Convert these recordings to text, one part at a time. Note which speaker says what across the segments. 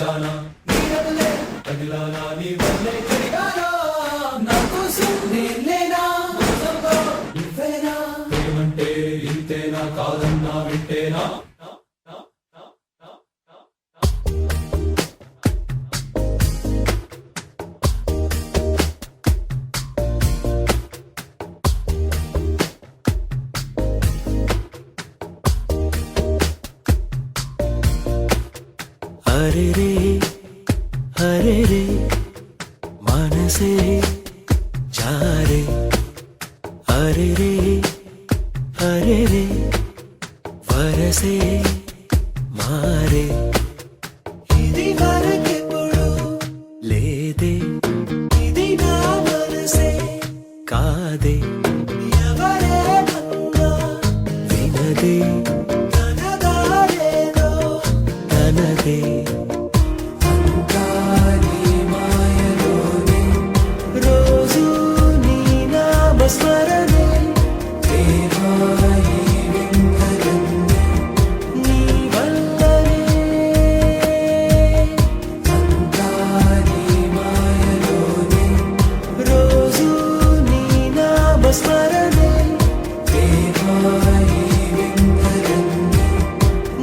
Speaker 1: వచ్చానా నీరలే తగిలానా నీ వల్లే కడిగానా నా కోసం నేనేనా నువ్వేనా ప్రేమంటే ఇంతేనా కాదన్నా వింటేనా
Speaker 2: हरे रे मनसे जा रे हरे रे वरसे मारे ఇది వరకెప్పుడు లేదే ఇది నా మనసే కాదే ఎవరే అన్నా వినదే తనదారేదో తనదే స్మరణే నీ వల్లనే రోజు నీ నామ స్మరణే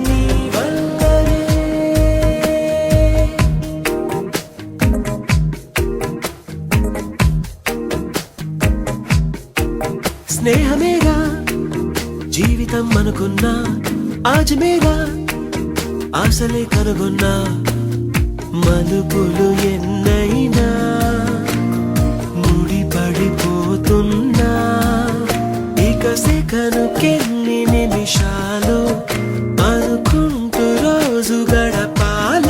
Speaker 2: నీ వల్లనే స్నేహమేగా జీవితం అనుకున్నా ఆజమేగా ఆశలే కనుగొన్నా మలుపులు ఎన్నైనా ముడిపడిపోతున్నా ఇక సెకనుకెన్ని నిమిషాలు అనుకుంటూ రోజు గడపాల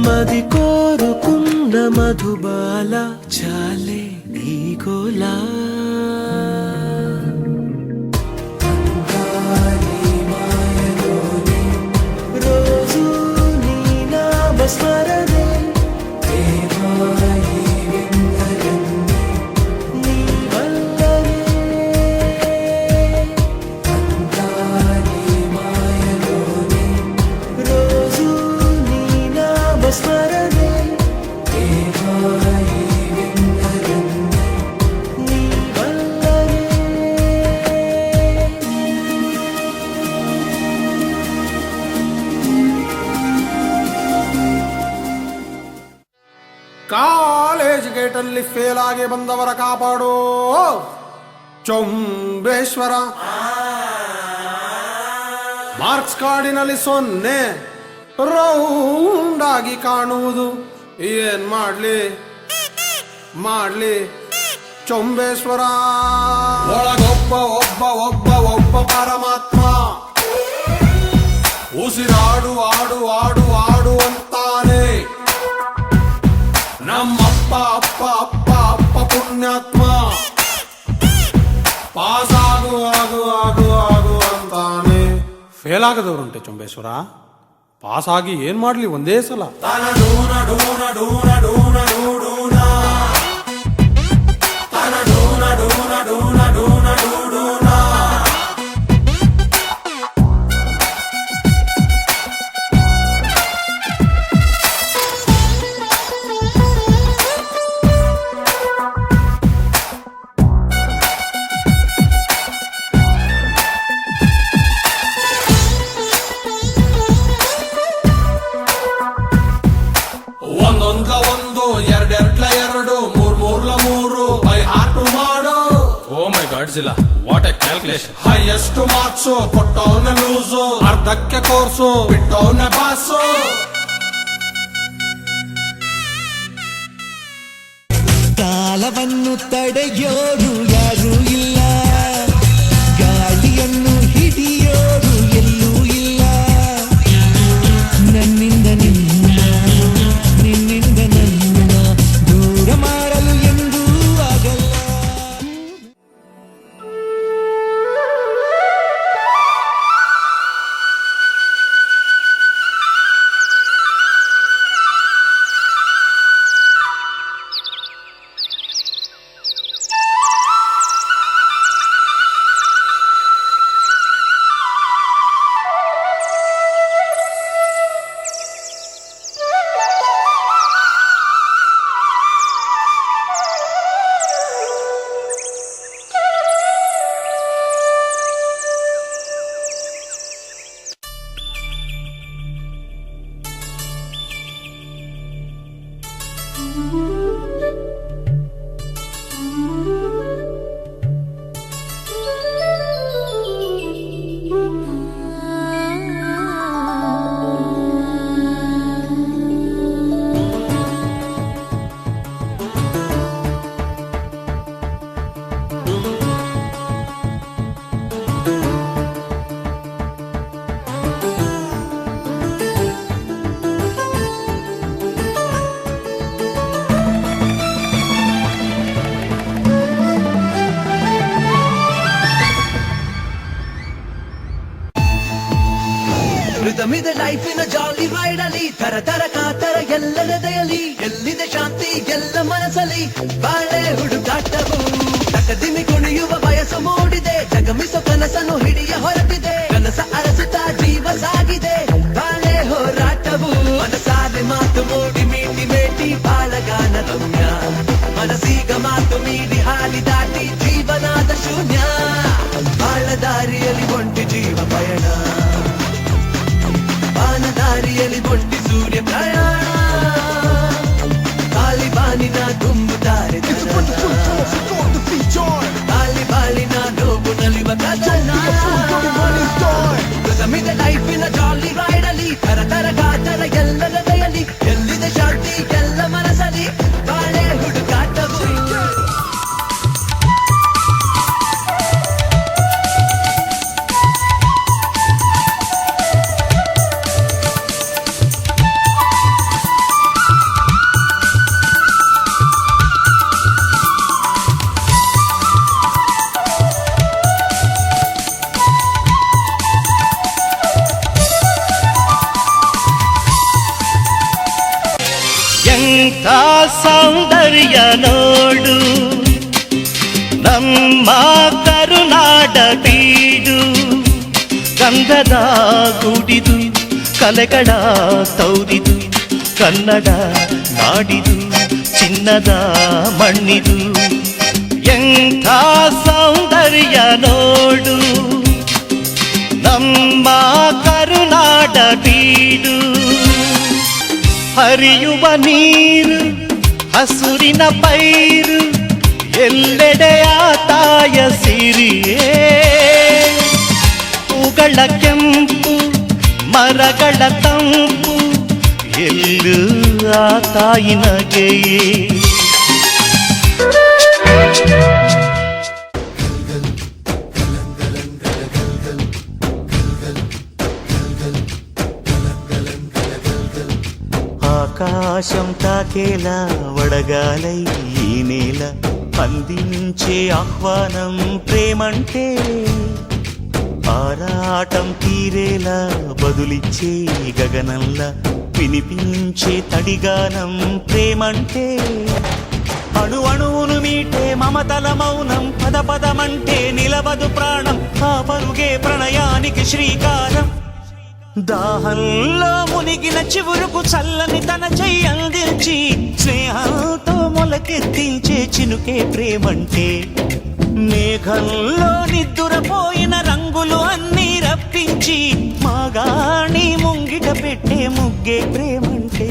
Speaker 2: మది కోరుకున్న మధుబాల చాలే నీకోలా స్మరణే నీ వల్లనే రోజు నీ నామ స్మరణే నీ వల్లనే
Speaker 3: ಕಾಲೇಜ್ ಗೇಟಲ್ಲಿ ಫೇಲ್ ಆಗಿ ಬಂದವರ ಕಾಪಾಡೋ ಚೊಂಬೇಶ್ವರ ಮಾರ್ಕ್ಸ್ ಕಾರ್ಡಿನಲ್ಲಿ 0 ರೌಂಡ್ ಆಗಿ ಕಾಣುವುದು ಏನ್ ಮಾಡ್ಲಿ ಚೊಂಬೇಶ್ವರ ಒಳಗೊಬ್ಬ ಒಬ್ಬ ಒಬ್ಬ ಒಬ್ಬ ಪರಮಾತ್ಮ ಉಸಿರಾಡು ಆಡು ಆಡು ಆಡು ಅಂತಾನೆ ನಮ್ಮಪ್ಪ ಅಪ್ಪ ಅಪ್ಪ ಅಪ್ಪ ಪುಣ್ಯಾತ್ಮ ಪಾಸ್ ಆಗು ಆಗು ಆಗು ಆಗು ಅಂತಾನೆ ಫೇಲ್ ಆಗದವ್ರುಂಟೆ ಚೊಂಬೇಶ್ವರ ಪಾಸ್ ಆಗಿ ಏನ್ ಮಾಡ್ಲಿ ಒಂದೇ ಸಲ ತನ ಡೂನ ಡೂನ ಡೂನ ಡೂನ ಡೂಡೂನ ತನ ಡೂನ ಡೂನ ಡೂನ ಡೂನ ಡೂಡೂನ ಒಂದು ಎರಡೆರಡ್ಲ 2 ಮೂರ್ಲ 3 ಬೈ ಹಾರ್ಟ್ ಮಾಡು ಓ ಮೈ ಗಾಡ್ ಜಿಲ್ಲಾ what a calculation highest marks ಕೊಟ್ಟವನ ಲೂಸು ಅರ್ಧಕ್ಕೆ ಕೋರ್ಸು ಬಿಟ್ಟವನ ಬಾಸು
Speaker 4: ಕಾಲವನ್ನು ತಡೆಯೋರು ಯಾರು ಇಲ್ಲ ಗಾಳಿಯನ್ನು ಹಿಡಿಯೋರು ಎಲ್ಲೂ ಇಲ್ಲ ನನ್ನಿಂದ ನಿನ್ನಿಂದ ನನ್ನ ದೂರ ಮಾಡಲು ಎಂದೂ ಆಗಲ್ಲ
Speaker 2: ಸುಖವಿದೆ ಲೈಫಿನ ಜಾಲಿ ರೈಡ್ ಅಲ್ಲಿ, ತರ ತರ ಕಾತರ ಎಲ್ಲರ ದಯಲಿ, ಎಲ್ಲಿದೆ ಶಾಂತಿ ಎಲ್ಲ ಮನಸ್ಸಲ್ಲಿ, ಬಾಳೆ ಹುಡುಕಾಟವು ತಕದಿಮಿ ಕುಣಿಯುವ ಬಯಸು ಮೂಡಿದೆ, ಜಗಮಿಸೋ ಕನಸನ್ನು ಹಿಡಿಯ ಹೊರಟಿದೆ, ಕನಸ ಅರಸುತ್ತಾ ಜೀವ ಸಾಗಿದೆ, ಬಾಳೆ ಹೋರಾಟವು ಮನಸಾರೆ ಮಾತು ಮೂಡಿ ಮೀಟಿ ಮೇಟಿ ಬಾಳಗಾನ ರಮ್ಯ, ಮನಸೀಗ ಮಾತು ಮೀರಿ ಹಾಲಿ ದಾಟಿ ಜೀವನಾದ ಶೂನ್ಯ, ಬಾಳ ದಾರಿಯಲ್ಲಿ ಒಂಟಿ ಜೀವ ಪಯಣ, ಬಾನದಾರಿಯಲ್ಲಿ ಒಂಟಿ ಸೂರ್ಯ ಪ್ರಯಾಣ, ಬಾಲಿ ಬಾಲಿನ ತುಂಬುತ್ತಾರೆ ಬಾಲಿ ಬಾಲಿನ ನೋವು ನಲಿವ ಕದನ, ಸುಖವಿದೆ ಲೈಫಿನ ಜಾಲಿ ರೈಡ್ ಅಲ್ಲಿ, ತರ ತರ ಗಾತರ ಎಲ್ಲರ ದಯಲಿ, ಎಲ್ಲಿದೆ ಶಾಂತಿ ಎಲ್ಲ ಮನಸ್ಸಲ್ಲಿ, ಬಾಳೆ ಹುಡುಕಾಟವು
Speaker 5: ಎಂಥ ಸೌಂದರ್ಯ ನೋಡು ನಮ್ಮ ಕರುನಾಡ ಬೀಡು, ಗಂಧದ ಗುಡಿದು ಕಲೆಗಳ ತೌದಿದು, ಕನ್ನಡ ನಾಡಿದು ಚಿನ್ನದ ಮಣ್ಣಿದು, ಎಂಥ ಸೌಂದರ್ಯ ನೋಡು ನಮ್ಮ ಕರುನಾಡ ಬೀಡು, ಹರಿಯುವ ನೀರು ಹಸುರಿನ ಪೈರು, ಎಲ್ಲೆಡೆಯ ತಾಯ ಸಿರಿಯೇ, ಹೂಗಳ ಕೆಂಪು ಮರಗಳ ತಂಪು, ಎಲ್ಲೂ ಆ ತಾಯಿನಗೆಯೇ.
Speaker 2: ఆకాశం తాకేలా వడగాలై ఈ నేల అందించే ఆహ్వానం ప్రేమంటే, ఆరాటం తీరేలా బదులిచ్చే గగనంలా వినిపించే తడిగానం ప్రేమంటే, అణు అణువును మీటే మమతల మౌనం, పద పదమంటే నిలవదు ప్రాణం, ఆ పరుగే ప్రణయానికి శ్రీకారం, దాహంలో మునిగిన చివురుకు చల్లని తన చెయ్యి అందించి, స్నేహంతో మొలకెత్తించే చినుకే ప్రేమంటే, మేఘంలో నిద్దురపోయిన రంగులు అన్నీ రప్పించి, మాగాణి ముంగిట పెట్టే ముగ్గే ప్రేమంటే.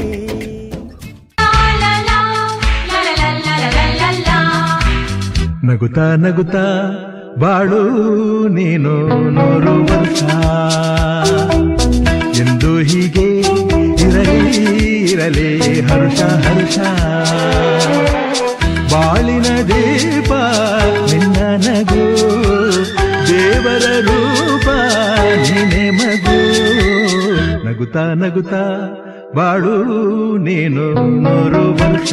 Speaker 6: ನಗುತ್ತಾ ನಗುತ್ತಾ ಬಾಳು ನೀನು 100 ವರ್ಷ, ಎಂದು ಹೀಗೆ ಇರಲಿ ಇರಲಿ ಹರ್ಷ ಹರ್ಷ, ಬಾಳಿನ ದೀಪ ನಿನ್ನ ನಗು, ದೇವರ ರೂಪ ನೀನೆ ಮಗು, ನಗುತ್ತಾ ನಗುತ್ತಾ ಬಾಳು ನೀನು 100 ವರ್ಷ,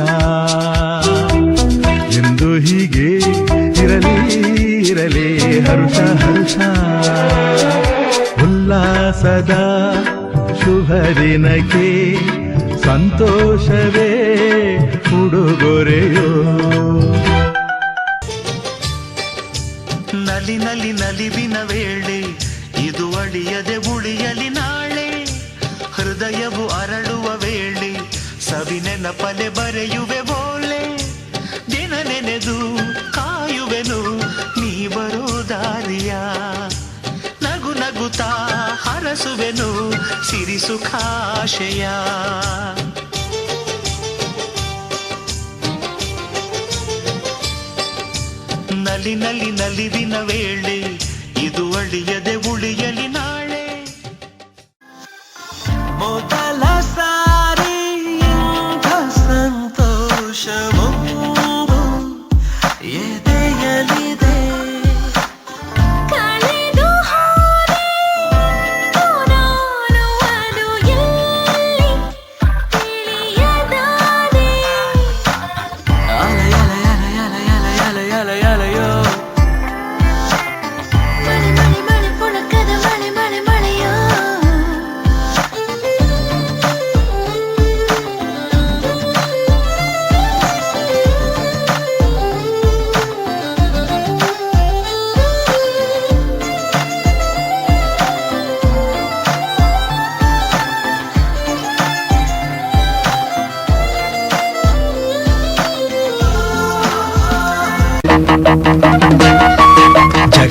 Speaker 6: ಎಂದು ಹೀಗೆ ಇರಲಿ ಇರಲಿ ಹರ್ಷ ಹರ್ಷ, ಉಲ್ಲಾಸದ ಶುಭ ದಿನಕ್ಕೆ ಸಂತೋಷವೇ ಉಡುಗೊರೆಯೋ.
Speaker 2: ನಲಿ ನಲಿ ನಲಿವಿನ ವೇಳೆ ಇದು ಅಳಿಯದೆ ಉಳಿಯಲಿ ನಾಳೆ, ಹೃದಯವು ಅರಳುವ ವೇಳೆ ಸವಿ ನೆನಪಲೆ ಬರೆಯುವೆ ಬೋಲೆ, ದಿನ ನೆನೆದು ಕಾಯುವೆನು ನೀ ಬರೋ ದಾರಿಯ, ನಗು ನಗುತ್ತಾ ಹರಸುವೆನು ಸಿರಿ ಸುಖಾಶಯ. ನಲಿ ನಲಿ ನಲಿವಿನ ವೇಳೆ ಇದು ಅಳಿಯದೆ ಉಳಿಯಲಿ ನಾಳೆ. ಮೊದಲ ಸಾರಿ ಇಂಥ ಸಂತೋಷವೊಂದು ಎದೆಯಲಿದೆ,
Speaker 7: ಕಳೆದು ಹೋದೆ ನಾನು ಅದು ಎಲ್ಲಿ ತಿಳಿಯದಾದೆ,
Speaker 2: ಅಲೆ ಅಲೆ ಅಲೆ ಅಲೆ ಅಲೆ ಅಲೆ ಅಲೆ ಅಲೆಯೋ,
Speaker 7: ಮಳೆ ಮಳೆ ಮಳೆ ಪುಣಕದ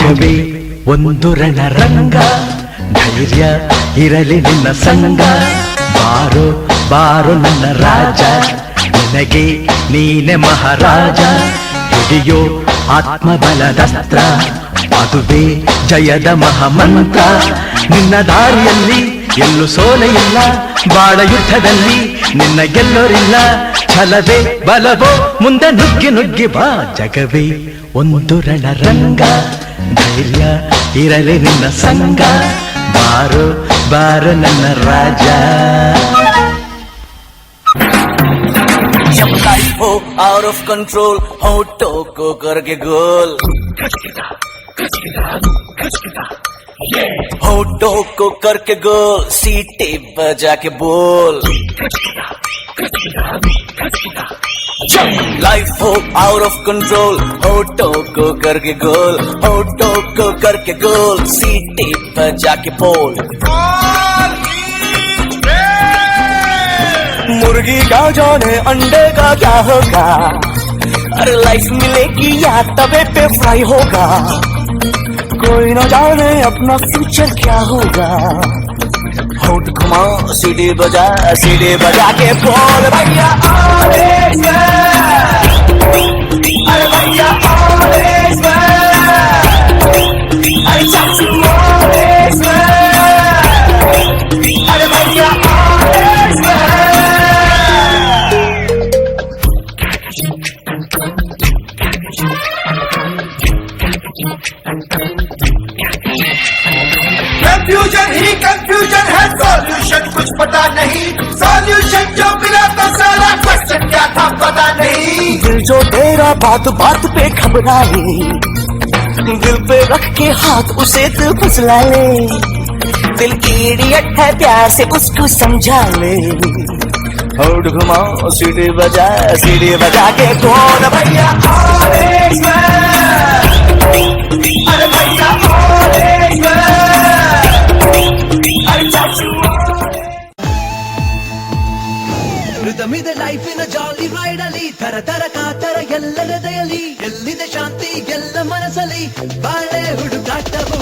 Speaker 2: ಜಗವೇ ಒಂದು ರಣರಂಗ, ಧೈರ್ಯ ಇರಲಿ ನಿನ್ನ ಸಂಗ. ಬಾರೋ ಬಾರೋ ನನ್ನ ರಾಜ, ನಿನಗೆ ನೀನೆ ಮಹಾರಾಜ. ಹಿಡಿಯೋ ಆತ್ಮಬಲದಸ್ತ್ರ, ಅದುವೇ ಜಯದ ಮಹಾಮಂತ್ರ. ನಿನ್ನ ದಾರಿಯಲ್ಲಿ ಎಲ್ಲೂ ಸೋಲೆ ಇಲ್ಲ, ಬಾಳ ಯುದ್ಧದಲ್ಲಿ ನಿನ್ನ ಗೆಲ್ಲೋರಿಲ್ಲ. ಛಲವೇ ಬಲವೋ ಮುಂದೆ ನುಗ್ಗಿ ನುಗ್ಗಿ ಬಾ, ಜಗವೇ ಒಂದು ರಣರಂಗ, ಧೈರ್ಯ ಇರಲಿ ನಿನ್ನ ಸಂಗ. ಬಾರೋ ಬಾರೋ ನನ್ನ ರಾಜ.
Speaker 8: जब लाइफ हो आउट ऑफ कंट्रोल, होठों को करके गोल, होठों को करके गोल, सीटे बजा के बोल. लाइफ हो आउट ऑफ कंट्रोल, होठों को करके गोल, होठों को करके गोल, सीटे बजा के बोल. मुर्गी का जाने अंडे का क्या होगा, अरे लाइफ मिलेगी या तवे पे फ्राई होगा. कोई न जाने अपना फ्यूचर क्या होगा. होठ घुमा सीढ़ी बजा के बोल भैया ऑलवेज वेल, अरे भैया ऑलवेज वेल, अरे चाचू ऑलवेज वेल, अरे भैया ऑलवेज वेल.
Speaker 3: कंफ्यूजन ही कंफ्यूजन है, सॉल्यूशन कुछ पता नहीं. सॉल्यूशन जो मिला तो सारा क्वेश्चन क्या था पता नहीं.
Speaker 8: दिल जो तेरा बात बात पे घबराए, दिल पे रख के हाथ उसे तू फुसला ले. दिल की इडियट है, प्यार से उसको समझा ले. होठ घुमा सीढ़ी बजा के बोल भैया ऑलवेज वेल, अरे भैया ऑलवेज वेल, अरे चाचू.
Speaker 2: ಋತಮಿದೆ ಲೈಫಿನ ಜಾಲಿ ರೈಡ್ ಅಲ್ಲಿ, ತರ ತರ ಕಾತರ ಎಲ್ಲರ ದಯಲಿ. ಎಲ್ಲಿದೆ ಶಾಂತಿ ಎಲ್ಲ ಮನಸ್ಸಲ್ಲಿ, ಬಾಳೆ ಹುಡುಕಾಟವು.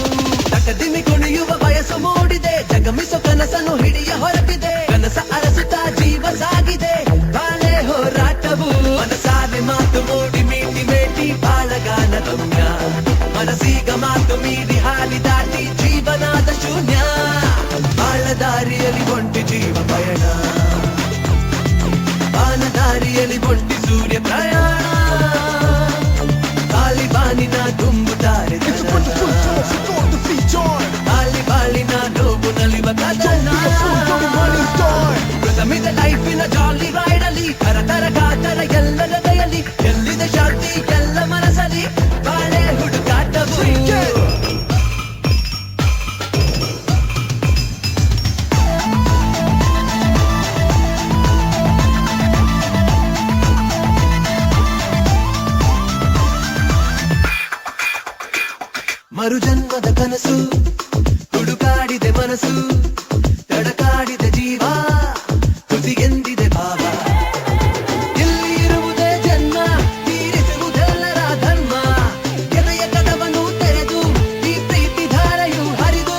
Speaker 2: ತಕದಿಮಿ ಕುಣಿಯುವ ಬಯಸು ಮೂಡಿದೆ, ಜಗಮಿಸೋ ಕನಸನ್ನು ಹಿಡಿಯ ಹೊರಟಿದೆ. ಕನಸ ಅರಸುತ್ತ ಜೀವ ಸಾಗಿದೆ, ಬಾಳೆ ಹೋರಾಟವು. ಮನಸಾಲೆ ಮಾತು ಮೂಡಿ ಮೀಟಿ ಮೇಟಿ ಬಾಳಗಾನ ಗಮ್ಯ. ಮನಸ್ಸೀಗ ಮಾತು ಮೀರಿ ಹಾಲಿ ದಾಟಿ ಜೀವನಾದ ಶೂನ್ಯ. ಬಾಳ ದಾರಿಯಲ್ಲಿ ಒಂಟಿ ಜೀವ ಪಯಣ, ಬಾನದಾರಿಯಲ್ಲಿ ಒಂಟಿ ಸೂರ್ಯ ಪ್ರಯಾಣ. ಕಾಲಿ ಬಾನಿನ ತುಂಬುತ್ತಾರೆ ಕಾಲಿ ಬಾಳಿನ ನೋವು ನಲಿವ ಕಥನ. ಋತಮಿದೆ ಲೈಫಿನ ಜಾಲಿ ರೈಡ್ ಅಲ್ಲಿ, ತರ ತರ ಕಾತರ ಎಲ್ಲರ ದಯಲಿ. ಎಲ್ಲಿದೆ ಶಾಂತಿ ಎಲ್ಲ ಮನಸ್ಸಲ್ಲಿ, ಬಾಳೆ ಹುಡುಕಾಟವು. ಮರುಜನ್ಮದ ಕನಸು ಹುಡುಕಾಡಿದೆ ಮನಸ್ಸು, ತಡಕಾಡಿದೆ ಜೀವ, ಹುಸಿಗೆಂದಿದೆ ಭಾವ. ಇಲ್ಲಿ ಇರುವುದೇ ಜನ್ಮ, ತೀರಿಸುವುದೆಲ್ಲರ ಧರ್ಮ. ಎದೆಯ ಕದವನ್ನು ತೆರೆದು ಈ ಪ್ರೀತಿ ಧಾರೆಯು ಹರಿದು.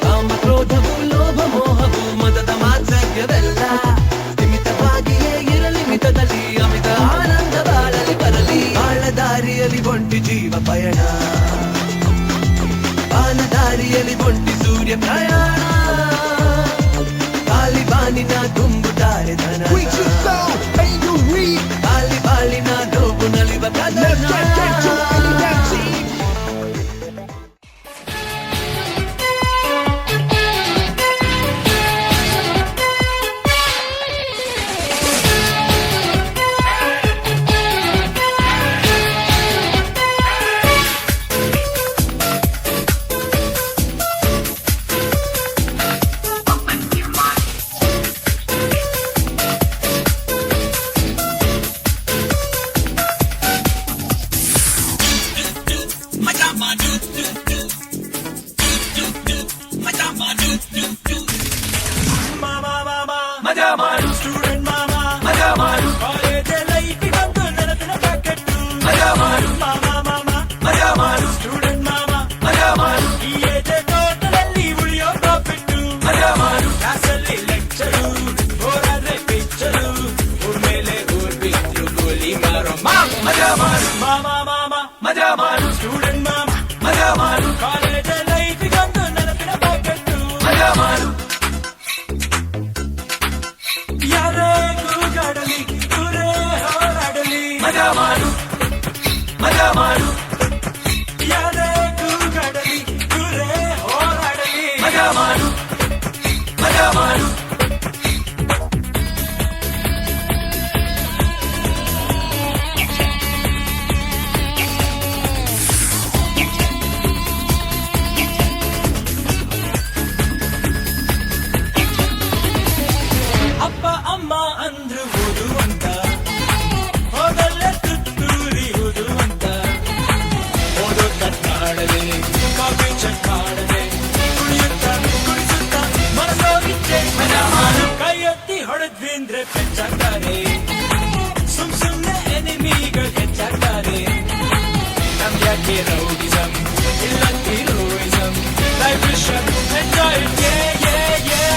Speaker 2: ಕಾಮ ಕ್ರೋಧವು ಲೋಭ ಮೋಹವು ಮದದ ಮಾತ್ಸರ್ಯವೆಲ್ಲ ಸ್ಥಿಮಿತವಾಗಿಯೇ ಇರಲಿ ಮಿತದಲ್ಲಿ. ಅಮಿತ ಆನಂದ ಬಾಳಲಿ ಬರಲಿ, ಬಾಳ ದಾರಿಯಲ್ಲಿ ಒಂಟಿ ಜೀವ ಪಯಣ. ಬಾನದಾರಿಯಲ್ಲಿ ಒಂಟಿ ಸೂರ್ಯ ಪ್ರಯಾಣ. ಕಾಲಿ ಬಾನಿನ ತುಂಬುತ್ತಾರೆ ಧನ, ಕಾಲಿ ಬಾಳಿನ ನೋವು ನಲಿವ ಕದನ.
Speaker 1: ಮಜಾ ಮಾಡು ಮಾಮ ಮಾಮ ಮಜಾ ಮಾಡು ಸ್ಟೂಡೆಂಟ್ ಮಾಮ ಮಜಾ ಮಾಡು ಕಾಲೇಜ್ ಲೈಫಿಗೊಂದು ನೆನಪಿನ ಪಾಕೆಟ್ಟು ಮಜಾ ಮಾಡು ಯಾರೇ ಕೂಗಾಡಲಿ ದೂರೇ ಹೋರಾಡಲಿ ಮಜಾ ಮಾಡು ಮಜಾ ಮಾಡು ಯಾರೇ ಕೂಗಾಡಲಿ ದೂರೇ ಹೋರಾಡಲಿ ಮಜಾ ಮಾಡು ಮಜಾ ಮಾಡು ಅಪ್ಪ ಅಮ್ಮ ಅಂದ್ರು ಓದು ಅಂತ ಹೋದಲ್ಲೇ ತುತ್ತೂರಿ ಓದು ಅಂತ ಓದೋ ತಟ್ಟಾಡದೆ ಕಾಫಿ ಚಟ್ಟಾಡದೆ ಕುಣಿಯುತ್ತ ಕುಣಿಸುತ್ತ ಮನಸೋಗಿದ್ದೆ ಮಜಾ ಮಾಡು ಕೈ ಎತ್ತಿ ಹೊಡೆದ್ವಿ ಅಂದ್ರೆ ಪೆಚ್ಚಾಗ್ತಾರೆ ಸುಮ್ನೆ ಎನಿಮಿಗಳು ಹೆಚ್ಚಾಗ್ತಾರೆ ನಮ್ಯಾಕೆ ರೌಡಿಸಮ್ ಇಲ್ಲ ಹೀರೋಯಿಸಮ್ ಲೈಫ್ ಇಸ್ ಎಂಜಾಯ್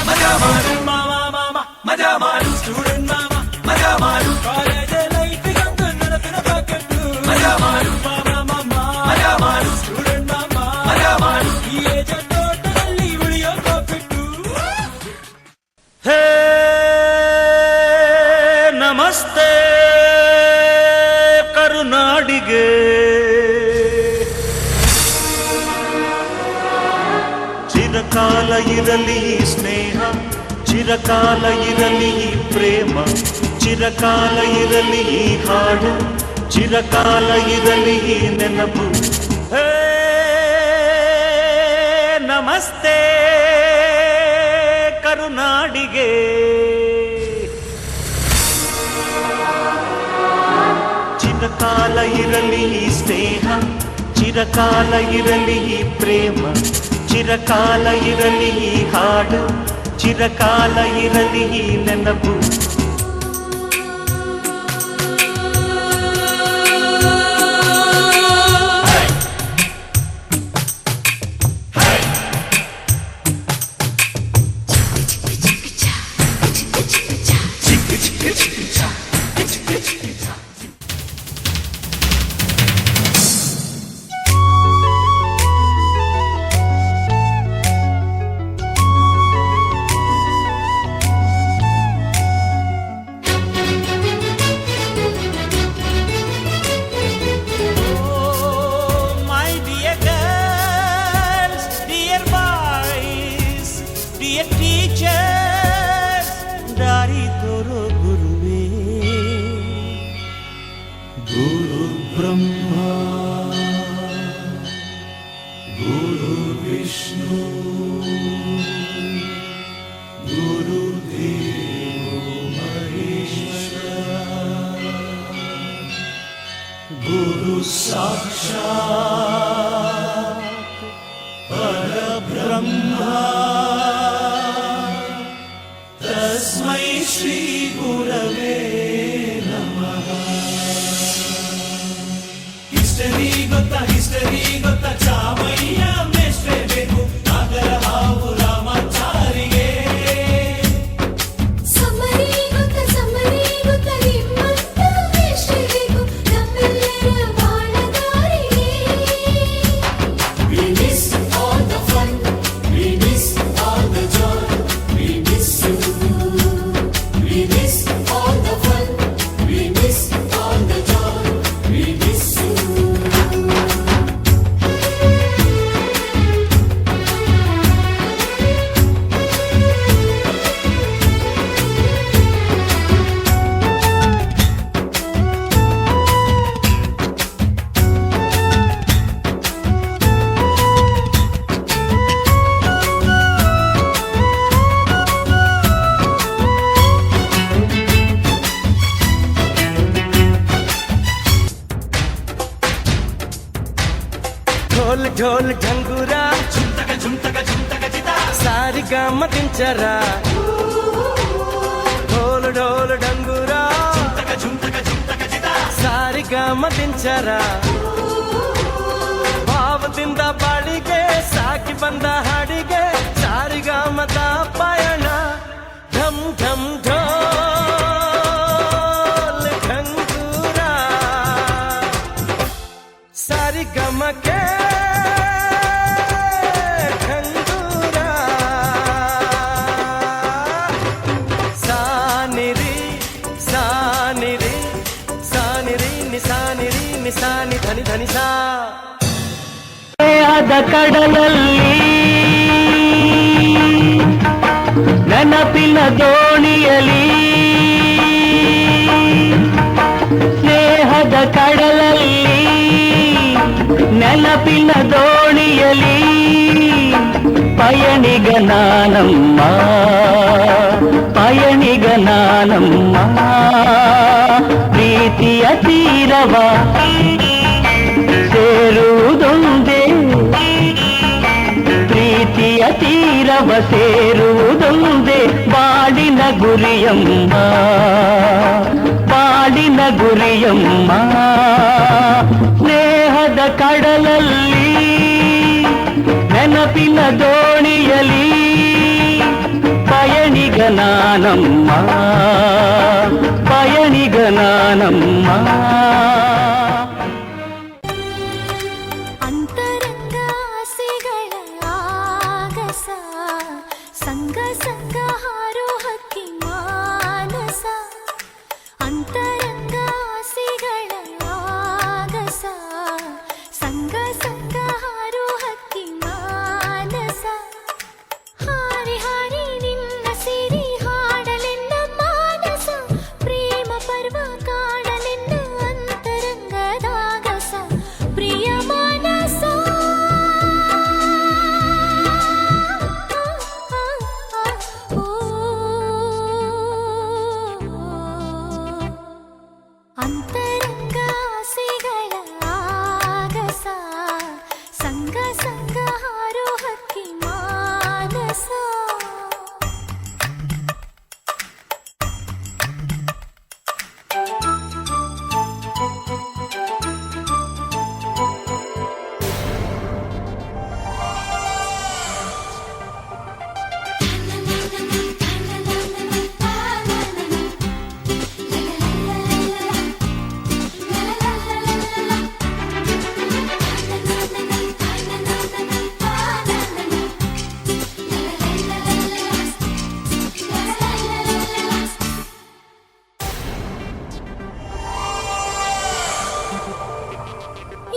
Speaker 1: ಮಜಾ ಮಾಡು ಮಾಮ ಮಾಮ ಮಜಾ ಮಾಡು ಸ್ಟೂಡೆಂಟ್ ಮಾಮ ಮಜಾ ಮಾಡು ಕಾಲೇಜ್ ಲೈಫಿಗೊಂದು ನೆನಪಿನ ಪಾಕೆಟ್ಟು ಮಜಾ ಮಾಡು ಮಾಮ ಮಾಮ ಮಜಾ ಮಾಡು ಸ್ಟೂಡೆಂಟ್ ಮಾಮ ಮಜಾ ಮಾಡು ಈ ಏಜ್ ತೋಟದಲ್ಲಿ ಉಳಿಯೋ ಕಾಫಿಟ್ಟು
Speaker 5: ಹೇ ನಮಸ್ತೆ ಕರುನಾಡಿಗೆ ಚಿರಕಾಲ ಇರಲಿ ಈ ಸ್ನೇಹ ಚಿರಕಾಲ ಇರಲಿ ಈ ಪ್ರೇಮ ಚಿರಕಾಲ ಇರಲಿ ಈ ಹಾಡು ಚಿರಕಾಲ ಇರಲಿ ಈ ನೆನಪು ಹೇ ನಮಸ್ತೆ ಕರುನಾಡಿಗೆ ಚಿರಕಾಲ ಇರಲಿ ಈ ಸ್ನೇಹ ಚಿರಕಾಲ ಇರಲಿ ಈ ಪ್ರೇಮ ಚಿರಕಾಲ ಇರಲಿ ಈ ಹಾಡು ಚಿರಕಾಲ ಇರಲಿ ಈ ನೆನಪು ದಾರಿ ತೋರೋ ಗುರುವೇ
Speaker 1: ಗುರು ಬ್ರಹ್ಮ ಗುರು ವಿಷ್ಣು ಗುರು ದೇವೋ ಮಹೇಶ್ವರ ಗುರು ಸಾಕ್ಷಾತ್ ಪರಬ್ರಹ್ಮ ತಸ್ಮೈ ಶ್ರೀ ಗುರವೇ ನಮಃ ಹಿಸ್ಟರಿ ಗೊತ್ತಾ ಚಾಮಯ್ಯ ಮೇಷ್ಟ್ರೆ ಬೇಕು ನಾಗರ ಹಾವು ರಾಮಾಚಾರಿಗೆ
Speaker 7: ಸಮರಿ ಗೊತ್ತ ನಿಮ್ಮಂತ ವೇಷಬೇಕು ನಮ್ಮೆಲ್ಲರ ಬಾಳದಾರಿಗೆ
Speaker 1: We miss all the fun, we miss all the joy, we miss you. We miss all the fun, we miss all the joy, we miss you.
Speaker 2: ढोल ढोल ढंगुरा
Speaker 1: झुमतक चिता
Speaker 2: सारी गाम दिनचरा ढोल ढोल ढंगुरा
Speaker 1: झुमतक चिता
Speaker 2: सारी गाम दिनचरा ಭಾವದಿಂದ ಬಾಳಿಗೆ ಸಾಕಿ ಬಂದ ಹಾಡಿಗೆ ಸಾರಿಗಾಮದ ಪಯಣ ಢಮ್ ಢಮ್ ಢೋಲ್ ಢಂಗೂರ
Speaker 4: ಜನುಮಕ್ಕೆ ಖಂಡೂರ ಸಾನಿರಿ ಸಾನಿರಿ ಸಾನಿರಿ ನಿಸಾನಿರಿ ನಿಸಾನಿ ಧನಿ ಧನಿ ಸಾ
Speaker 8: ಆದ ಕಡಲಲ್ಲಿ ನೆನಪಿನ ದೋಣಿಯಲಿ ಸ್ನೇಹದ ಕಡಲಲ್ಲಿ ನೆನಪಿನ ದೋಣಿಯಲಿ ಪಯಣಿಗ ನಾನಮ್ಮ ಪಯಣಿಗ ನಾನಮ್ಮ ಪ್ರೀತಿಯ ತೀರವ ಸೇರುವುದೊಂದೇ ಪ್ರೀತಿಯ ತೀರವ ಸೇರುವುದೊಂದೇ ಬಾಳಿನ ಗುರಿಯಮ್ಮ ಬಾಳಿನ ಗುರಿಯಮ್ಮ ಸ್ನೇಹದ ಕಡಲಲ್ಲಿ ನೆನಪಿನ ದೋಣಿಯಲಿ ಪಯಣಿಗ ನಾನಮ್ಮ ಪಯಣಿಗ ನಾನಮ್ಮ
Speaker 7: ಅಂತರಂಗ ಆಸೆಗಳ ಆಗಸ ಸಂಗ ಸಂಗ ಹಾರೋ ಹಕ್ಕಿ ಮಾನಸ ಅಂತರಂಗ ಆಸೆಗಳ ಆಗಸ ಸಂಗ ಸಂಗ ಹಾರೋ ಹಕ್ಕಿ ಮಾನಸ ಹಾರಿ ಹಾರಿ ನಿನ್ನ ಸಿರಿ ಹಾಡಲೆನ್ನ ಮಾನಸ ಪ್ರೇಮ ಪರ್ವ ಕಾಡಲೆನ್ನ ಅಂತರಂಗದಾಗಸ ಪ್ರಿಯ ಮಾನಸ ಅಂತರಂಗ ಆಸೆಗಳ ಆಗಸ ಸಂಗ ಸಂಗ ಹಾರೋ ಹಕ್ಕಿ ಮಾನಸ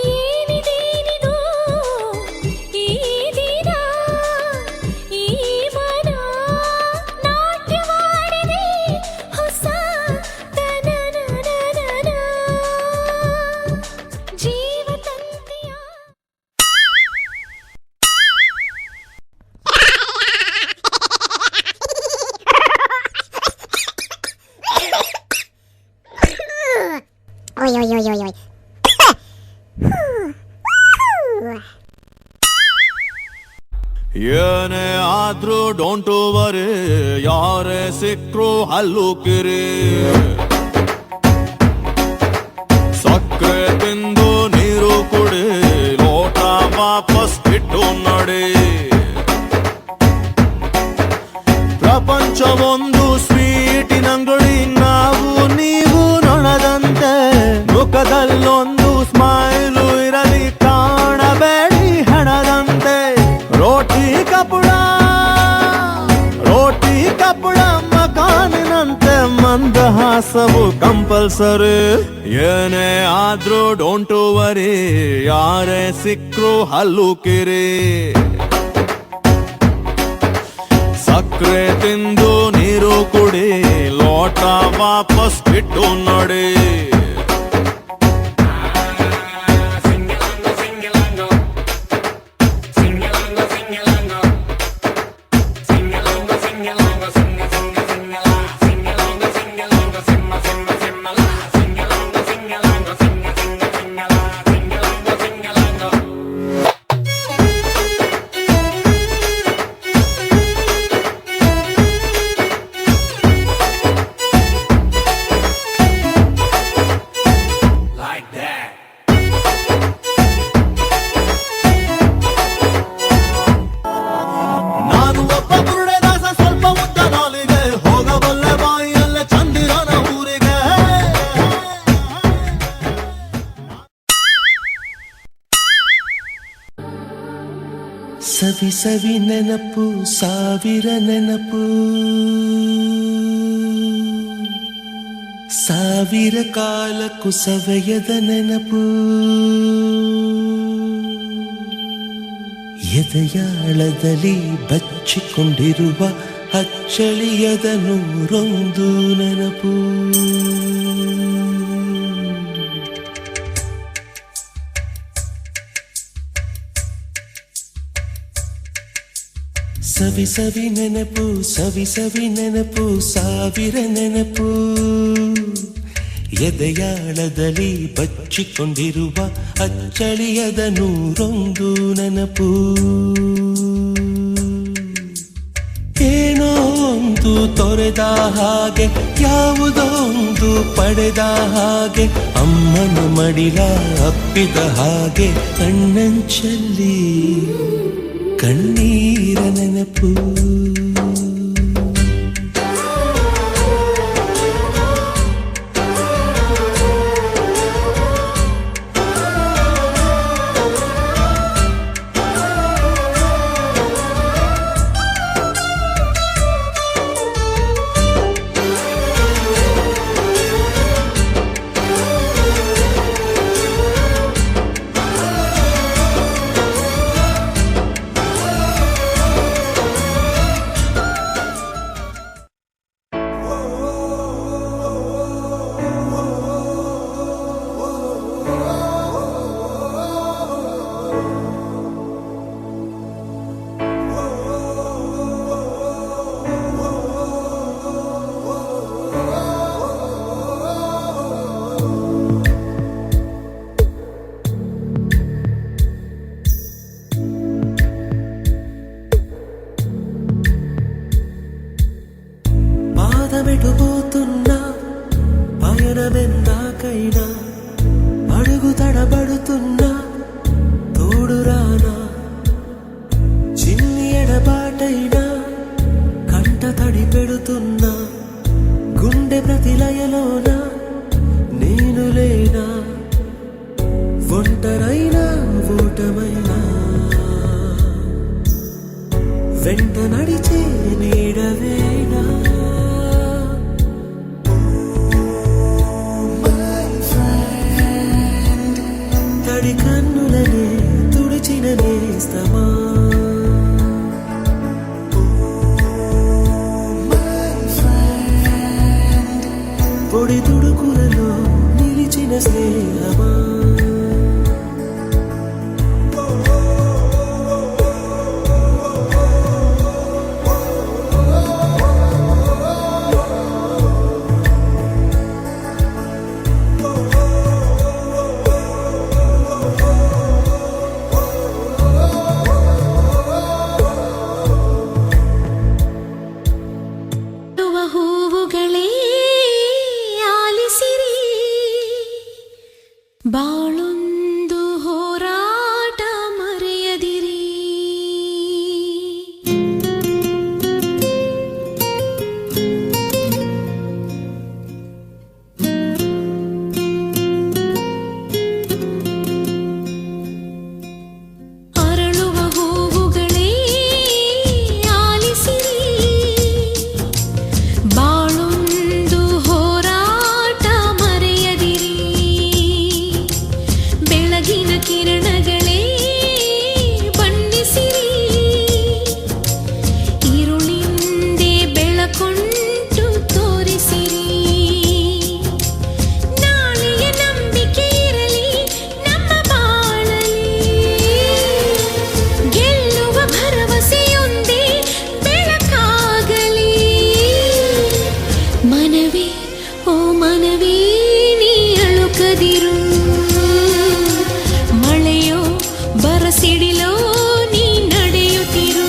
Speaker 7: ಏನಿದೇನಿದು ಈ ದಿನ ಈ ಮನ ನಾಟ್ಯವಾಡಿದೆ ಹೊಸ ತನನನನನ ಜೀವತಂತಿಯ
Speaker 9: Oi, oi, oi, oi, oi.
Speaker 6: ಏನೇ ಆದ್ರೂ ಡೋಂಟ್ ವರಿ ಯಾರೇ ಸಿಕ್ರು ಹಲ್ಲು ಕಿರಿ ಸಕ್ಕರೆ ತಿಂದು ನೀರು ಕುಡಿ ಲೋಟ ವಾಪಸ್ ಇಟ್ಟು ನಡಿ ಪ್ರಪಂಚ ಒಂದು ಸ್ವೀಟಿನಂಗಡಿ ನಾವು ನೀವು ನೊಣದಂತೆ ಮುಖದಲ್ಲೊಂದು ಸ್ಮೈಲು ಇರಲಿ ಕಾಣಬೇಡಿ ಹಣದಂತೆ ರೋಟಿ ಕಪುಡ ಮಕಾನಿನಂತೆ ಮಂದಹಾಸವು ಕಂಪಲ್ಸರಿ ಏನೇ ಆದ್ರೂ ಡೋಂಟ್ ವರಿ ಯಾರೇ ಸಿಕ್ರು ಹಲ್ಲು ಕಿರಿ ಸಕ್ಕರೆ ತಿಂದು ನೀರು ಕುಡಿ ಲೋಟ ವಾಪಸ್ ಇಟ್ಟು ನೋಡಿ
Speaker 2: ಸವಿ ಸವಿ ನೆನಪು ಸಾವಿರ ನೆನಪು ಸಾವಿರ ಕಾಲಕ್ಕೂ ಸವೆಯದ ನೆನಪು ಎದೆಯಾಳದಲ್ಲಿ ಬಚ್ಚಿಕೊಂಡಿರುವ ಅಚ್ಚಳಿಯದ ನೂರೊಂದು ನೆನಪು ಸವಿ ಸವಿ ನೆನಪು ಸವಿ ಸವಿ ನೆನಪು ಸಾವಿರ ನೆನಪು ಎದೆಯಾಳದಲ್ಲಿ ಬಚ್ಚಿಕೊಂಡಿರುವ ಅಚ್ಚಳಿಯದ ನೂರೊಂದು ನೆನಪು ಏನೋ ಒಂದು ತೊರೆದ ಹಾಗೆ ಯಾವುದೋ ಒಂದು ಪಡೆದ ಹಾಗೆ ಅಮ್ಮನ ಮಡಿಲ ಅಪ್ಪಿದ ಹಾಗೆ ಕಣ್ಣಂಚಲ್ಲಿ ಕಣ್ಣೀರ ನೆನಪು పాదమెటుపోతున్నా పయనమెందాకైనా అడుగు తడబడుతున్నా తోడురానా చిన్ని ఎడబాటైనా కంట తడి పెడుతున్నా గుండె ప్రతిలయలోన నేను లేనా ఒంటరైనా ఓటమైనా వెంట నడిచే నీడవేనా తడి కన్నులనే తుడిచిన నేస్తమా పొడి తుడుకులలో నిలిచిన స్నేహమా
Speaker 7: ಹೂವುಗಳೇ ಆಲಿಸಿರಿ ಬಾಳೊಂದು ಹೋರಾಟ ಮರೆಯದಿರಿ ಅರಳುವ ಹೂವುಗಳೇ ಆಲಿಸಿರಿ ಬಾಳೊಂದು ಹೋರಾಟ ಮರೆಯದಿರಿ ಬೆಳಗಿನ ಕಿರಣಗಳೇ ಬಣ್ಣಿಸಿರಿ ഇരുളിಂದೆ ಬೆಳಕೊಂಟು ತೋರಿಸಿರಿ ನಾಳೆಯ ನಂಬಿಕೆ ಇರಲಿ ನಮ್ಮ ಬಾಳಲಿ ಗೆಲ್ಲುವ ಭರವಸೆಯೊಂದೇ ಬೆಳಕಾಗಲಿ ಮನವೇ ಓ ಮನವೇ ನೀ ಅಳುಕದಿರು ಮಳೆಯೋ ಬರಸಿಡಿಲೋ ನೀ ನಡೆಯುತ್ತಿರು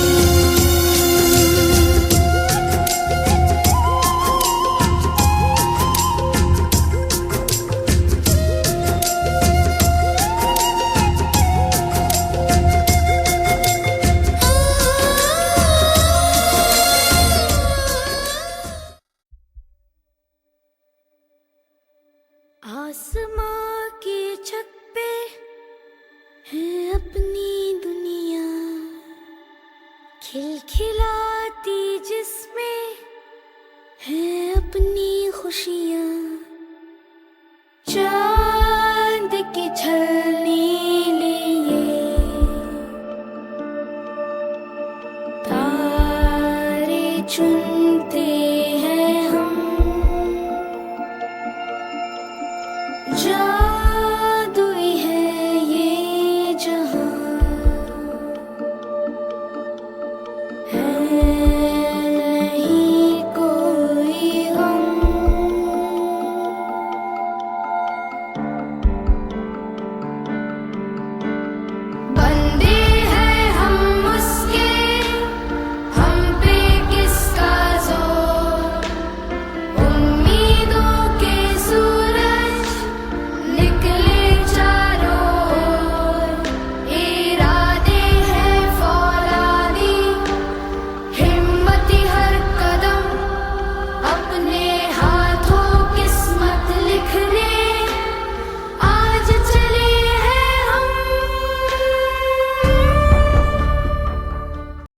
Speaker 7: आसमां की छत पे है अपनी दुनिया जा